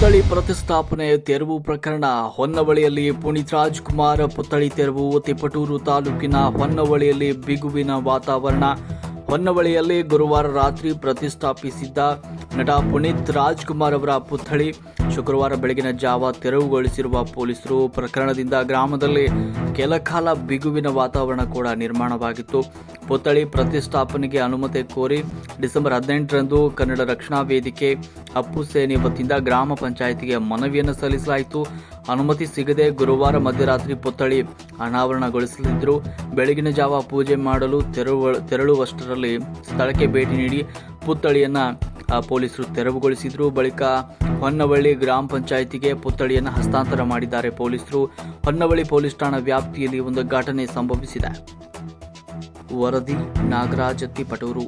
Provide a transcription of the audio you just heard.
ಪುತ್ಥಳಿ ಪ್ರತಿಷ್ಠಾಪನೆ ತೆರವು ಪ್ರಕರಣ. ಹೊನ್ನವಳಿಯಲ್ಲಿ ಪುನೀತ್ ರಾಜ್ಕುಮಾರ್ ಪುತ್ಥಳಿ ತೆರವು. ತಿಪಟೂರು ತಾಲೂಕಿನ ಹೊನ್ನವಳಿಯಲ್ಲಿ ಬಿಗುವಿನ ವಾತಾವರಣ. ಹೊನ್ನವಳಿಯಲ್ಲಿ ಗುರುವಾರ ರಾತ್ರಿ ಪ್ರತಿಷ್ಠಾಪಿಸಿದ್ದ ನಟ ಪುನೀತ್ ರಾಜ್ಕುಮಾರ್ ಅವರ ಪುತ್ಥಳಿ ಶುಕ್ರವಾರ ಬೆಳಗಿನ ಜಾವ ತೆರವುಗೊಳಿಸಿರುವ ಪೊಲೀಸರು. ಪ್ರಕರಣದಿಂದ ಗ್ರಾಮದಲ್ಲಿ ಕೆಲಕಾಲ ಬಿಗುವಿನ ವಾತಾವರಣ ಕೂಡ ನಿರ್ಮಾಣವಾಗಿತ್ತು. ಪುತ್ಥಳಿ ಪ್ರತಿಷ್ಠಾಪನೆಗೆ ಅನುಮತಿ ಕೋರಿ ಡಿಸೆಂಬರ್ 18ರಂದು ಕನ್ನಡ ರಕ್ಷಣಾ ವೇದಿಕೆ ಅಪ್ಪು ಸೇನೆ ವತಿಯಿಂದ ಗ್ರಾಮ ಪಂಚಾಯಿತಿಗೆ ಮನವಿಯನ್ನು ಸಲ್ಲಿಸಲಾಯಿತು. ಅನುಮತಿ ಸಿಗದೆ ಗುರುವಾರ ಮಧ್ಯರಾತ್ರಿ ಪುತ್ಥಳಿ ಅನಾವರಣಗೊಳಿಸಲಿದ್ದರು. ಬೆಳಗಿನ ಜಾವ ಪೂಜೆ ಮಾಡಲು ತೆರಳುವಷ್ಟರಲ್ಲಿ ಸ್ಥಳಕ್ಕೆ ಭೇಟಿ ನೀಡಿ ಪುತ್ಥಳಿಯನ್ನು ಪೊಲೀಸರು ತೆರವುಗೊಳಿಸಿದರು. ಬಳಿಕ ಹೊನ್ನವಳ್ಳಿ ಗ್ರಾಮ ಪಂಚಾಯಿತಿಗೆ ಪುತ್ಥಳಿಯನ್ನು ಹಸ್ತಾಂತರ ಮಾಡಿದ್ದಾರೆ ಪೊಲೀಸರು. ಹೊನ್ನವಳ್ಳಿ ಪೊಲೀಸ್ ಠಾಣಾ ವ್ಯಾಪ್ತಿಯಲ್ಲಿ ಒಂದು ಘಟನೆ ಸಂಭವಿಸಿದೆ. ವರದಿ ನಾಗರಾಜ್ ತಿಪಟೂರು.